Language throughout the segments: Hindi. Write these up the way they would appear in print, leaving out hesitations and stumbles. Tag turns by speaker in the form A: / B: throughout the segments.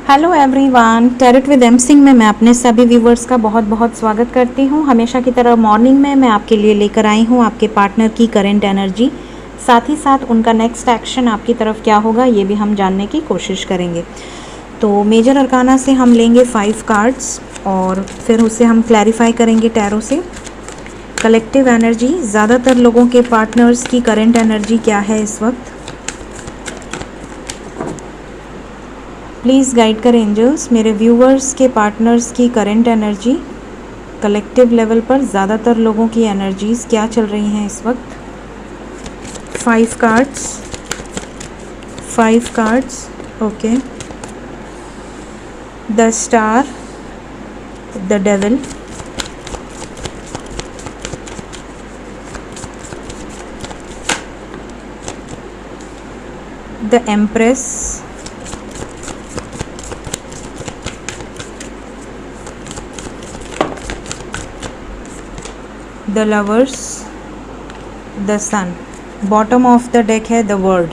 A: Hello everyone, tarot with M Singh में मैं अपने सभी व्यूवर्स का बहुत बहुत स्वागत करती हूँ। हमेशा की तरह मॉर्निंग में मैं आपके लिए लेकर आई हूँ आपके पार्टनर की करंट एनर्जी, साथ ही साथ उनका नेक्स्ट एक्शन आपकी तरफ क्या होगा ये भी हम जानने की कोशिश करेंगे। तो मेजर अरकाना से हम लेंगे 5 कार्ड्स और फिर उसे हम क्लैरिफाई करेंगे टैरो से। कलेक्टिव एनर्जी, ज़्यादातर लोगों के पार्टनर्स की करंट एनर्जी क्या है इस वक्त, प्लीज़ गाइड करें एंजल्स। मेरे व्यूवर्स के पार्टनर्स की करंट एनर्जी कलेक्टिव लेवल पर ज़्यादातर लोगों की एनर्जीज़ क्या चल रही हैं इस वक्त। 5 cards, okay. The star, the devil, the empress, the lovers, the sun. Bottom of the deck है द वर्ल्ड।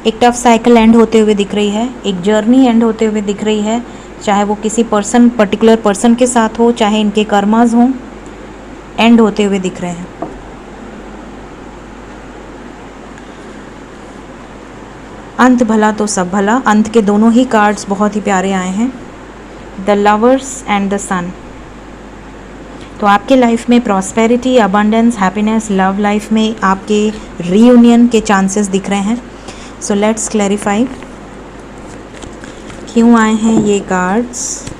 A: एक टफ साइकिल एंड होते हुए दिख रही है, एक जर्नी एंड होते हुए दिख रही है, चाहे वो किसी पर्टिकुलर पर्सन के साथ हो, चाहे इनके कर्मास हों, एंड होते हुए दिख रहे हैं। अंत भला तो सब भला, अंत के दोनों ही कार्ड्स बहुत ही प्यारे आए हैं, द लवर्स एंड द सन। तो आपके लाइफ में prosperity, abundance, happiness, love life में आपके रीयूनियन के चांसेस दिख रहे हैं। सो लेट्स क्लैरिफाई क्यों आए हैं ये कार्ड्स।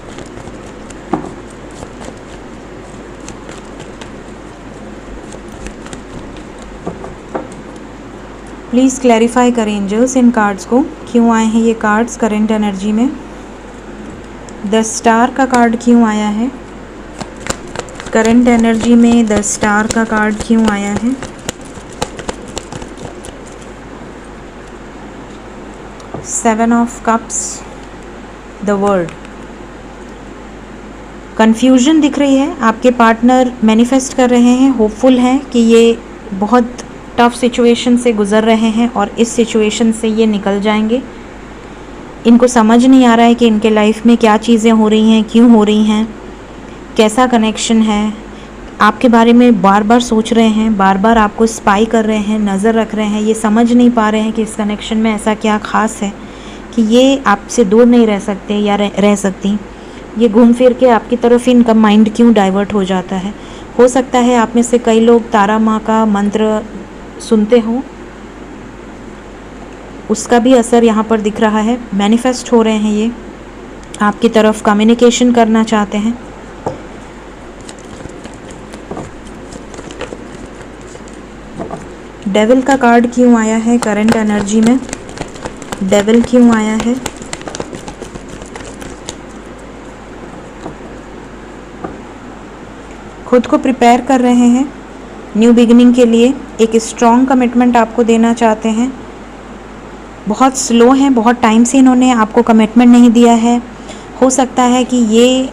A: प्लीज़ क्लैरिफाई करें एंजल्स इन कार्ड्स को, क्यों आए हैं ये कार्ड्स करंट एनर्जी में। द स्टार का कार्ड क्यों आया है करंट एनर्जी में, द स्टार का कार्ड क्यों आया है। Seven of cups, the world. Confusion दिख रही है, आपके पार्टनर मैनिफेस्ट कर रहे हैं, होपफुल हैं कि ये बहुत टफ सिचुएशन से गुजर रहे हैं और इस सिचुएशन से ये निकल जाएंगे। इनको समझ नहीं आ रहा है कि इनके लाइफ में क्या चीज़ें हो रही हैं, क्यों हो रही हैं, कैसा कनेक्शन है। आपके बारे में बार बार सोच रहे हैं, बार बार आपको स्पाई कर रहे हैं, नज़र रख रहे हैं। ये समझ नहीं पा रहे हैं कि इस कनेक्शन में ऐसा क्या ख़ास है कि ये आपसे दूर नहीं रह सकते या रह सकती। ये घूम फिर के आपकी तरफ इनका माइंड क्यों डाइवर्ट हो जाता है। हो सकता है आप में से कई लोग तारा माँ का मंत्र सुनते हों, उसका भी असर यहाँ पर दिख रहा है। मैनिफेस्ट हो रहे हैं, ये आपकी तरफ कम्युनिकेशन करना चाहते हैं। डेविल का कार्ड क्यों आया है करंट एनर्जी में, डेविल क्यों आया है। खुद को प्रिपेयर कर रहे हैं न्यू बिगिनिंग के लिए, एक स्ट्रॉन्ग कमिटमेंट आपको देना चाहते हैं। बहुत स्लो हैं, बहुत टाइम से इन्होंने आपको कमिटमेंट नहीं दिया है। हो सकता है कि ये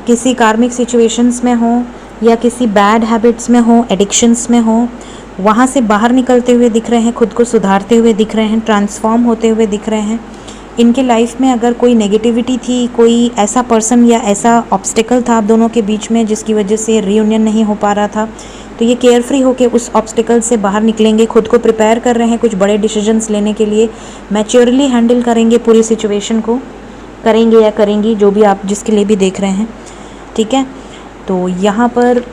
A: किसी कार्मिक सिचुएशंस में हो या किसी बैड हैबिट्स में हो, एडिक्शंस में हो, वहाँ से बाहर निकलते हुए दिख रहे हैं, खुद को सुधारते हुए दिख रहे हैं, ट्रांसफॉर्म होते हुए दिख रहे हैं। इनके लाइफ में अगर कोई नेगेटिविटी थी, कोई ऐसा पर्सन या ऐसा ऑब्स्टिकल था आप दोनों के बीच में जिसकी वजह से रीयूनियन नहीं हो पा रहा था, तो ये केयरफ्री होके उस ऑब्स्टिकल से बाहर निकलेंगे। खुद को प्रिपेयर कर रहे हैं कुछ बड़े डिसीजंस लेने के लिए, मैच्योरली हैंडल करेंगे पूरी सिचुएशन को, करेंगे या करेंगी, जो भी आप जिसके लिए भी देख रहे हैं, ठीक है। तो यहाँ पर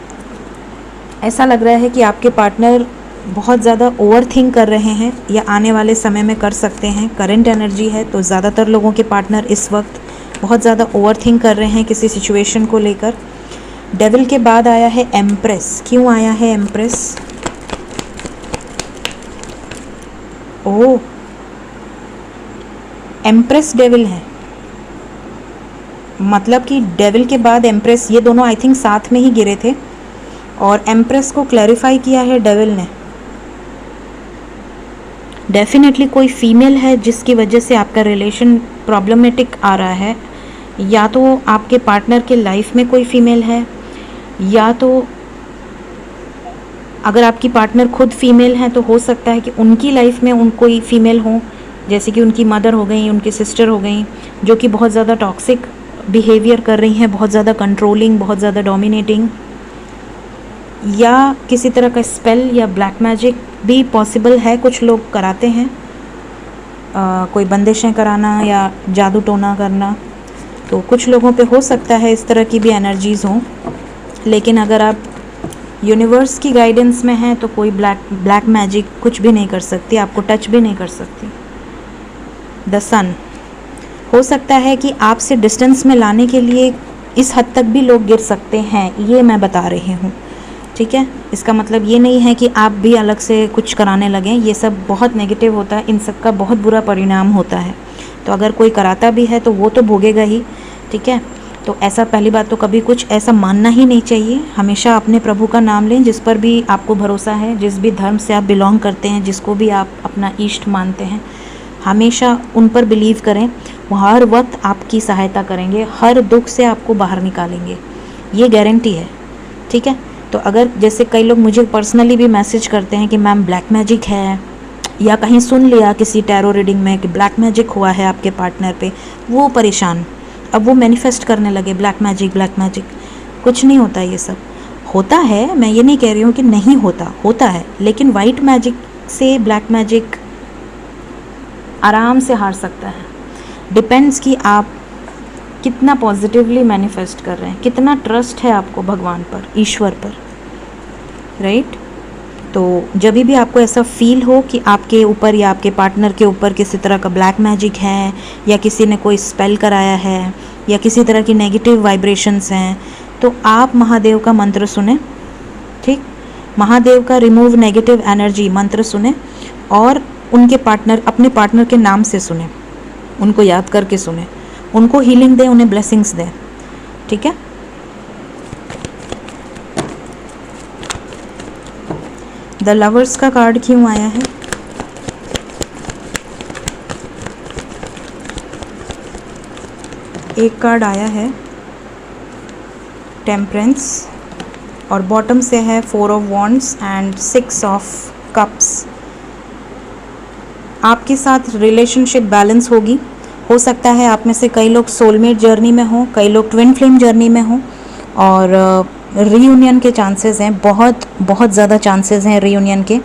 A: ऐसा लग रहा है कि आपके पार्टनर बहुत ज़्यादा ओवर थिंक कर रहे हैं या आने वाले समय में कर सकते हैं। करंट एनर्जी है तो ज़्यादातर लोगों के पार्टनर इस वक्त बहुत ज़्यादा ओवर थिंक कर रहे हैं किसी सिचुएशन को लेकर। डेविल के बाद आया है एम्प्रेस। क्यों आया है एम्प्रेस? ओह, एम्प्रेस डेविल है, मतलब कि डेविल के बाद एम्प्रेस, ये दोनों आई थिंक साथ में ही गिरे थे और एम्प्रेस को क्लैरिफाई किया है डेविल ने। डेफिनेटली कोई फीमेल है जिसकी वजह से आपका रिलेशन प्रॉब्लमेटिक आ रहा है। या तो आपके पार्टनर के लाइफ में कोई फीमेल है, या तो अगर आपकी पार्टनर खुद फीमेल हैं तो हो सकता है कि उनकी लाइफ में कोई फीमेल हो जैसे कि उनकी मदर हो गई, उनकी सिस्टर हो गई, जो कि बहुत ज़्यादा टॉक्सिक बिहेवियर कर रही हैं, बहुत ज़्यादा कंट्रोलिंग, बहुत ज़्यादा डोमिनेटिंग, या किसी तरह का स्पेल या ब्लैक मैजिक भी पॉसिबल है, कुछ लोग कराते हैं, कोई बंदिशें कराना या जादू टोना करना, तो कुछ लोगों पे हो सकता है इस तरह की भी एनर्जीज़ हों। लेकिन अगर आप यूनिवर्स की गाइडेंस में हैं तो कोई ब्लैक मैजिक कुछ भी नहीं कर सकती, आपको टच भी नहीं कर सकती। द सन, हो सकता है कि आपसे डिस्टेंस में लाने के लिए इस हद तक भी लोग गिर सकते हैं, ये मैं बता रही हूँ, ठीक है। इसका मतलब ये नहीं है कि आप भी अलग से कुछ कराने लगें, ये सब बहुत नेगेटिव होता है, इन सब का बहुत बुरा परिणाम होता है। तो अगर कोई कराता भी है तो वो तो भोगेगा ही, ठीक है। तो ऐसा पहली बात तो कभी कुछ ऐसा मानना ही नहीं चाहिए। हमेशा अपने प्रभु का नाम लें, जिस पर भी आपको भरोसा है, जिस भी धर्म से आप बिलोंग करते हैं, जिसको भी आप अपना इष्ट मानते हैं, हमेशा उन पर बिलीव करें। वो हर वक्त आपकी सहायता करेंगे, हर दुख से आपको बाहर निकालेंगे, ये गारंटी है, ठीक है। तो अगर जैसे कई लोग मुझे पर्सनली भी मैसेज करते हैं कि मैम ब्लैक मैजिक है, या कहीं सुन लिया किसी टैरो रीडिंग में कि ब्लैक मैजिक हुआ है आपके पार्टनर पे, वो परेशान, अब वो मैनिफेस्ट करने लगे ब्लैक मैजिक। कुछ नहीं होता, ये सब होता है, मैं ये नहीं कह रही हूँ कि नहीं होता, होता है, लेकिन वाइट मैजिक से ब्लैक मैजिक आराम से हार सकता है। डिपेंड्स कि आप कितना पॉजिटिवली मैनिफेस्ट कर रहे हैं, कितना ट्रस्ट है आपको भगवान पर, ईश्वर पर, राइट। तो जब भी आपको ऐसा फील हो कि आपके ऊपर या आपके पार्टनर के ऊपर किसी तरह का ब्लैक मैजिक है, या किसी ने कोई स्पेल कराया है, या किसी तरह की नेगेटिव वाइब्रेशंस हैं, तो आप महादेव का मंत्र सुने, ठीक। महादेव का रिमूव नेगेटिव एनर्जी मंत्र सुने, और उनके पार्टनर, अपने पार्टनर के नाम से सुने, उनको याद करके सुने, उनको हीलिंग दें, उन्हें ब्लेसिंग्स दें, ठीक है। द लवर्स का कार्ड क्यों आया है? एक कार्ड आया है टेम्परेंस, और बॉटम से है 4 of wands and 6 of cups. आपके साथ रिलेशनशिप बैलेंस होगी। हो सकता है आप में से कई लोग सोलमेट जर्नी में हों, कई लोग ट्विन फ्लेम जर्नी में हों, और रीयूनियन के चांसेस हैं, बहुत बहुत ज़्यादा चांसेस हैं रीयूनियन के।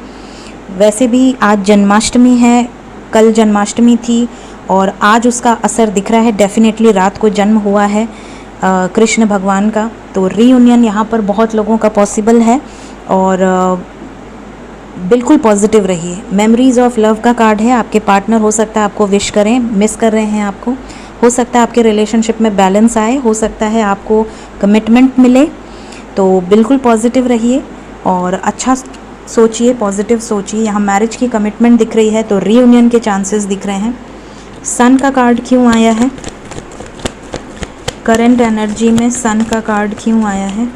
A: वैसे भी आज जन्माष्टमी है, कल जन्माष्टमी थी, और आज उसका असर दिख रहा है। डेफिनेटली रात को जन्म हुआ है कृष्ण भगवान का, तो रीयूनियन यहाँ पर बहुत लोगों का पॉसिबल है, और बिल्कुल पॉजिटिव रहिए। मेमोरीज ऑफ लव का कार्ड है, आपके पार्टनर हो सकता है आपको विश करें, मिस कर रहे हैं आपको, हो सकता है आपके रिलेशनशिप में बैलेंस आए, हो सकता है आपको कमिटमेंट मिले। तो बिल्कुल पॉजिटिव रहिए और अच्छा सोचिए, पॉजिटिव सोचिए। यहाँ मैरिज की कमिटमेंट दिख रही है, तो रीयूनियन के चांसेस दिख रहे हैं। सन का कार्ड क्यों आया है? करंट एनर्जी में सन का कार्ड क्यों आया है?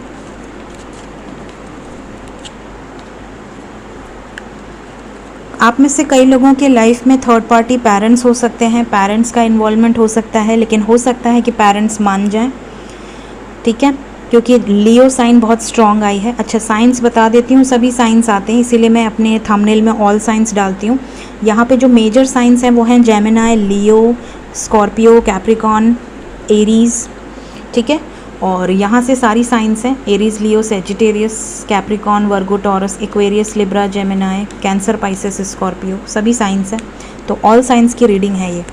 A: आप में से कई लोगों के लाइफ में थर्ड पार्टी पेरेंट्स हो सकते हैं, पेरेंट्स का इन्वॉल्वमेंट हो सकता है, लेकिन हो सकता है कि पेरेंट्स मान जाएं, ठीक है, क्योंकि लियो साइन बहुत स्ट्रॉन्ग आई है। अच्छा, साइंस बता देती हूँ, सभी साइंस आते हैं, इसीलिए मैं अपने थंबनेल में ऑल साइंस डालती हूँ। यहाँ पे जो मेजर साइंस हैं वो हैं Gemini, Leo, Scorpio, Capricorn, Aries, ठीक है। और यहाँ से सारी साइंस हैं, Aries, Leo, Sagittarius, Capricorn, Virgo, Taurus, Aquarius, Libra, Gemini, Cancer, Pisces, Scorpio, सभी साइंस हैं। तो ऑल साइंस की रीडिंग है ये।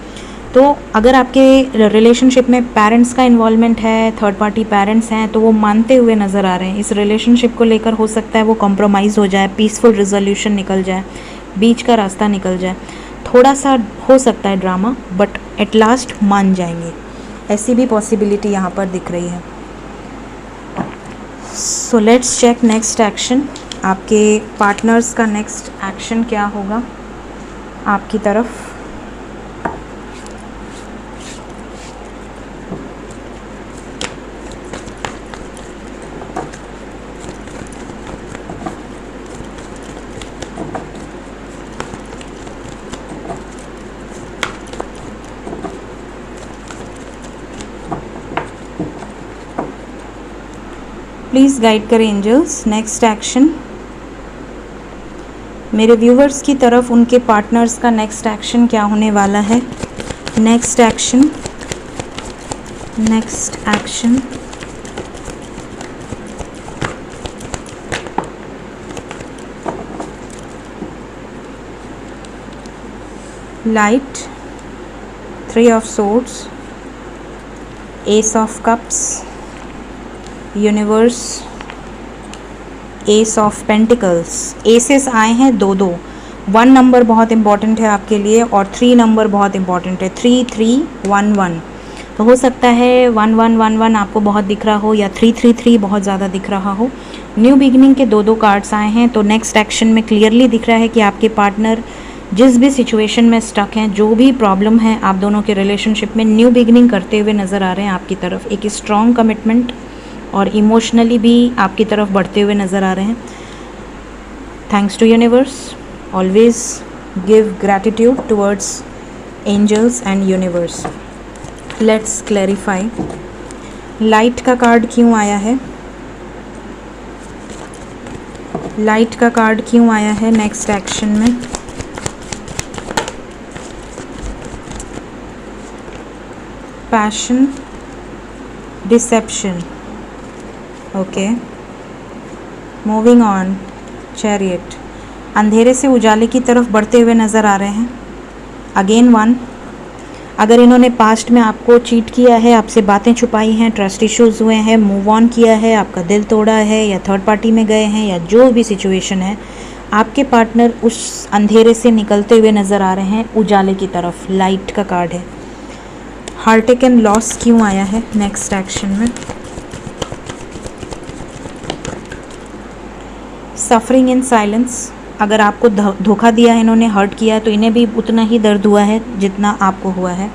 A: तो अगर आपके रिलेशनशिप में पेरेंट्स का इन्वॉल्वमेंट है, थर्ड पार्टी पेरेंट्स हैं, तो वो मानते हुए नज़र आ रहे हैं। इस रिलेशनशिप को लेकर हो सकता है वो कॉम्प्रोमाइज़ हो जाए, पीसफुल रिजोल्यूशन निकल जाए, बीच का रास्ता निकल जाए। थोड़ा सा हो सकता है ड्रामा, बट एट लास्ट मान जाएंगे, ऐसी भी पॉसिबिलिटी यहाँ पर दिख रही है। So let's check next action. आपके पार्टनर्स का नेक्स्ट एक्शन क्या होगा आपकी तरफ? प्लीज़ गाइड करें एंजल्स, नेक्स्ट एक्शन। मेरे व्यूवर्स की तरफ उनके पार्टनर्स का नेक्स्ट एक्शन क्या होने वाला है? Next action light, 3 of swords, ace of cups, universe, ace of pentacles. Aces आए हैं 2-2। 1 नंबर बहुत इंपॉर्टेंट है आपके लिए और 3 नंबर बहुत इंपॉर्टेंट है। 3-3-1-1, तो हो सकता है 1-1-1-1 आपको बहुत दिख रहा हो या 3-3-3 बहुत ज़्यादा दिख रहा हो। न्यू बिगिनिंग के 2-2 कार्ड्स आए हैं, तो नेक्स्ट एक्शन में क्लियरली दिख रहा है कि आपके पार्टनर जिस भी सिचुएशन में स्टक हैं, जो भी प्रॉब्लम है आप दोनों के रिलेशनशिप में, न्यू बिगिनिंग करते हुए नज़र आ रहे हैं आपकी तरफ। एक स्ट्रॉन्ग कमिटमेंट और इमोशनली भी आपकी तरफ बढ़ते हुए नज़र आ रहे हैं। Thanks to universe, always give gratitude towards angels and universe. Let's clarify, light का कार्ड क्यों आया है? लाइट का कार्ड क्यों आया है नेक्स्ट एक्शन में? Passion, deception, okay, moving on, chariot. अंधेरे से उजाले की तरफ बढ़ते हुए नज़र आ रहे हैं। अगेन 1, अगर इन्होंने पास्ट में आपको चीट किया है, आपसे बातें छुपाई हैं, ट्रस्ट इश्यूज़ हुए हैं, मूव ऑन किया है, आपका दिल तोड़ा है या थर्ड पार्टी में गए हैं या जो भी सिचुएशन है, आपके पार्टनर उस अंधेरे से निकलते हुए नज़र आ रहे हैं उजाले की तरफ। लाइट का कार्ड है। हार्टेक एंड लॉस क्यों आया है नेक्स्ट एक्शन में? सफरिंग इन साइलेंस, अगर आपको धोखा दिया है, इन्होंने हर्ट किया है, तो इन्हें भी उतना ही दर्द हुआ है जितना आपको हुआ है।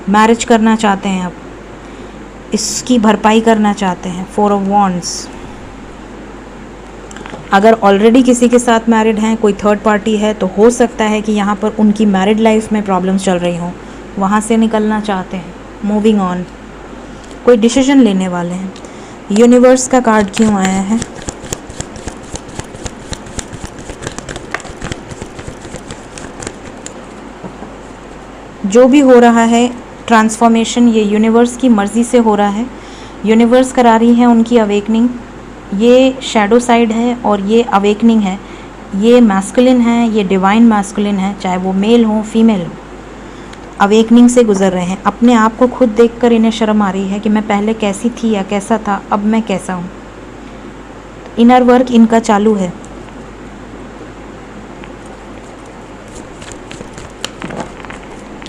A: मैरिज करना चाहते हैं आप, इसकी भरपाई करना चाहते हैं। 4 ऑफ वॉन्ड्स, अगर ऑलरेडी किसी के साथ मैरिड हैं, कोई थर्ड पार्टी है, तो हो सकता है कि यहाँ पर उनकी मैरिड लाइफ में प्रॉब्लम्स चल रही हों, वहाँ से निकलना चाहते हैं। मूविंग ऑन, कोई डिसीजन लेने वाले हैं। यूनिवर्स का कार्ड क्यों आया है? जो भी हो रहा है ट्रांसफॉर्मेशन, ये यूनिवर्स की मर्ज़ी से हो रहा है। यूनिवर्स करा रही है उनकी अवेकनिंग। ये शैडो साइड है और ये अवेकनिंग है। ये मैस्कुलिन है, ये डिवाइन मैस्कुलिन है, चाहे वो मेल हो फीमेल हो। अवेकनिंग से गुजर रहे हैं। अपने आप को खुद देखकर इन्हें शर्म आ रही है कि मैं पहले कैसी थी या कैसा था, अब मैं कैसा हूँ। इनर वर्क इनका चालू है।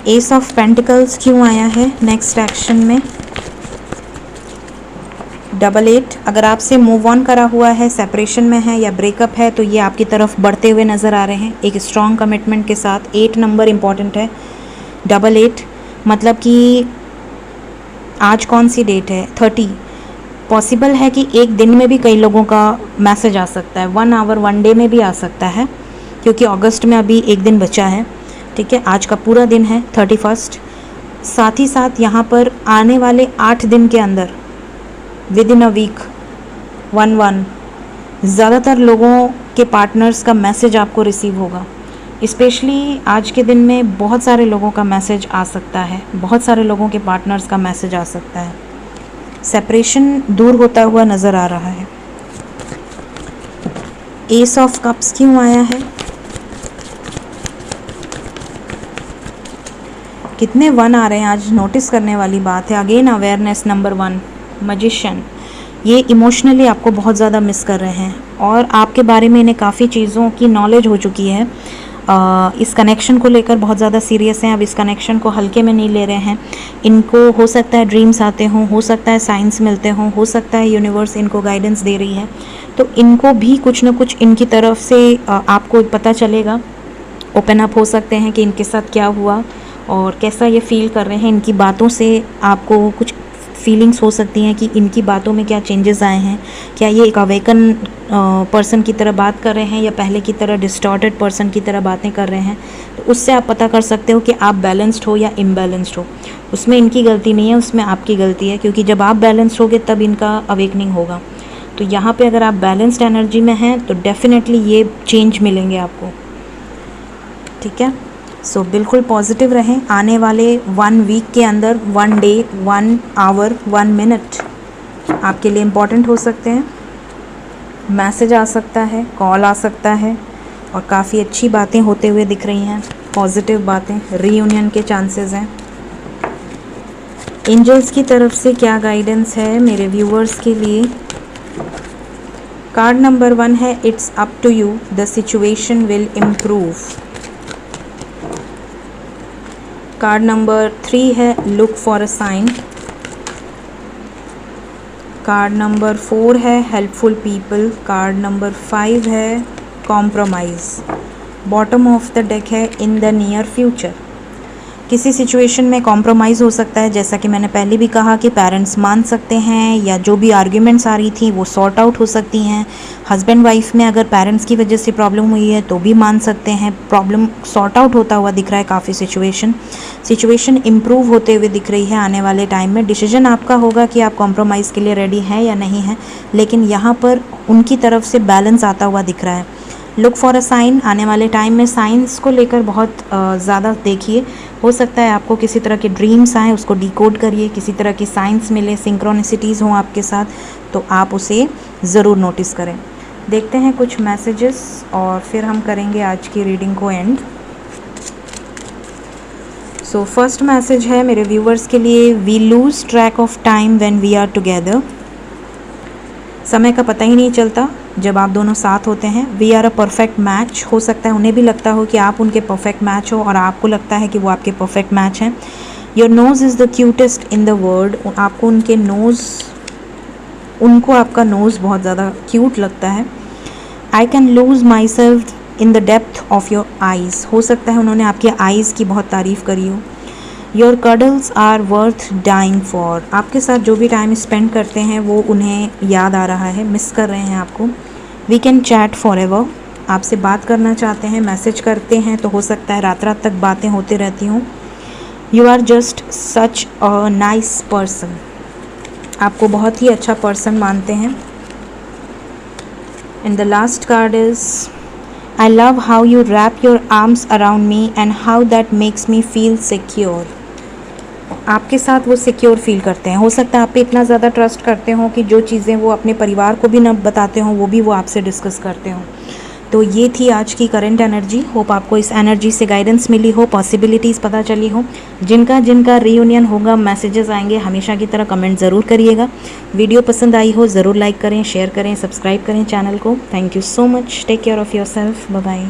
A: एस ऑफ पेंटिकल्स क्यों आया है नेक्स्ट एक्शन में? डबल 8, अगर आपसे मूव ऑन करा हुआ है, सेपरेशन में है या ब्रेकअप है, तो ये आपकी तरफ बढ़ते हुए नज़र आ रहे हैं एक स्ट्रॉन्ग कमिटमेंट के साथ। 8 नंबर इम्पॉर्टेंट है। डबल 8 मतलब कि आज कौन सी डेट है? 30। पॉसिबल है कि एक दिन में भी कई लोगों का मैसेज आ सकता है, 1 आवर 1 डे में भी आ सकता है, क्योंकि अगस्त में अभी एक दिन बचा है। ठीक है, आज का पूरा दिन है 31। साथ ही साथ यहाँ पर आने वाले 8 दिन के अंदर, विद इन अ वीक, 1-1 ज़्यादातर लोगों के पार्टनर्स का मैसेज आपको रिसीव होगा। स्पेशली आज के दिन में बहुत सारे लोगों का मैसेज आ सकता है, बहुत सारे लोगों के पार्टनर्स का मैसेज आ सकता है। सेपरेशन दूर होता हुआ नज़र आ रहा है। एस ऑफ कप्स क्यों आया है? कितने 1 आ रहे हैं आज, नोटिस करने वाली बात है। Again awareness, number 1, magician. ये इमोशनली आपको बहुत ज़्यादा मिस कर रहे हैं और आपके बारे में इन्हें काफ़ी चीज़ों की नॉलेज हो चुकी है। इस कनेक्शन को लेकर बहुत ज़्यादा सीरियस हैं। अब इस कनेक्शन को हल्के में नहीं ले रहे हैं। इनको हो सकता है ड्रीम्स आते हों, हो सकता है साइंस मिलते हों, हो सकता है यूनिवर्स इनको गाइडेंस दे रही है, तो इनको भी कुछ ना कुछ इनकी तरफ से आपको पता चलेगा। ओपन अप हो सकते हैं कि इनके साथ क्या हुआ और कैसा ये फील कर रहे हैं। इनकी बातों से आपको कुछ फीलिंग्स हो सकती हैं कि इनकी बातों में क्या चेंजेस आए हैं। क्या ये एक अवेकन पर्सन की तरह बात कर रहे हैं या पहले की तरह डिस्टॉर्टेड पर्सन की तरह बातें कर रहे हैं, तो उससे आप पता कर सकते हो कि आप बैलेंस्ड हो या इम्बैलेंस्ड हो। उसमें इनकी गलती नहीं है, उसमें आपकी गलती है, क्योंकि जब आप बैलेंस्ड होगे तब इनका अवेकनिंग होगा। तो यहाँ पे अगर आप बैलेंस्ड एनर्जी में हैं तो डेफिनेटली ये चेंज मिलेंगे आपको, ठीक है। सो बिल्कुल पॉजिटिव रहें। आने वाले 1 वीक के अंदर 1 डे 1 आवर 1 मिनट आपके लिए इम्पॉर्टेंट हो सकते हैं। मैसेज आ सकता है, कॉल आ सकता है और काफ़ी अच्छी बातें होते हुए दिख रही हैं, पॉजिटिव बातें, रीयूनियन के चांसेस हैं। एंजल्स की तरफ से क्या गाइडेंस है मेरे व्यूअर्स के लिए? कार्ड नंबर 1 है it's up to you, the situation will improve. Card number 3 है look for a sign. Card number 4 है हेल्पफुल पीपल। कार्ड नंबर 5 है compromise. Bottom of the deck है इन द नियर फ्यूचर। किसी सिचुएशन में कॉम्प्रोमाइज़ हो सकता है, जैसा कि मैंने पहले भी कहा कि पेरेंट्स मान सकते हैं, या जो भी आर्ग्यूमेंट्स आ रही थी वो सॉर्ट आउट हो सकती हैं। हस्बैंड वाइफ में अगर पेरेंट्स की वजह से प्रॉब्लम हुई है तो भी मान सकते हैं, प्रॉब्लम सॉर्ट आउट होता हुआ दिख रहा है। काफ़ी सिचुएशन इम्प्रूव होते हुए दिख रही है आने वाले टाइम में। डिसीजन आपका होगा कि आप कॉम्प्रोमाइज़ के लिए रेडी हैं या नहीं हैं, लेकिन यहाँ पर उनकी तरफ से बैलेंस आता हुआ दिख रहा है। लुक फॉर अ साइन, आने वाले टाइम में साइंस को लेकर बहुत ज़्यादा देखिए। हो सकता है आपको किसी तरह के ड्रीम्स आएँ, उसको डिकोड करिए, किसी तरह की साइंस मिले, सिंक्रोनिसिटीज़ हों आपके साथ, तो आप उसे ज़रूर नोटिस करें। देखते हैं कुछ मैसेजेस और फिर हम करेंगे आज की रीडिंग को एंड। सो फर्स्ट मैसेज है मेरे व्यूवर्स के लिए, we lose track of time when we are together. समय का पता ही नहीं चलता जब आप दोनों साथ होते हैं। We are a perfect match. हो सकता है उन्हें भी लगता हो कि आप उनके परफेक्ट मैच हो और आपको लगता है कि वो आपके परफेक्ट मैच हैं। Your nose is the cutest in the world. आपको उनको आपका नोज़ बहुत ज़्यादा क्यूट लगता है। I can lose myself in the depth of your eyes. हो सकता है उन्होंने आपके आइज़ की बहुत तारीफ़ करी हो। Your cuddles are worth dying for. आपके साथ जो भी टाइम स्पेंड करते हैं वो उन्हें याद आ रहा है, मिस कर रहे हैं आपको। We can chat forever. आपसे बात करना चाहते हैं, मैसेज करते हैं, तो हो सकता है रात रात तक बातें होती रहती हों। You are just such a nice person. आपको बहुत ही अच्छा पर्सन मानते हैं। And the last card is I love how you wrap your arms around me and how that makes me feel secure. आपके साथ वो सिक्योर फील करते हैं। हो सकता है आप पे इतना ज़्यादा ट्रस्ट करते हो कि जो चीज़ें वो अपने परिवार को भी न बताते हों वो भी वो आपसे डिस्कस करते हों। तो ये थी आज की करंट एनर्जी। होप आपको इस एनर्जी से गाइडेंस मिली हो, पॉसिबिलिटीज़ पता चली हो। जिनका रीयूनियन होगा, मैसेजेस आएंगे, हमेशा की तरह कमेंट ज़रूर करिएगा। वीडियो पसंद आई हो ज़रूर लाइक करें, शेयर करें, सब्सक्राइब करें चैनल को। Thank you so much. Take care of yourself. Bye bye.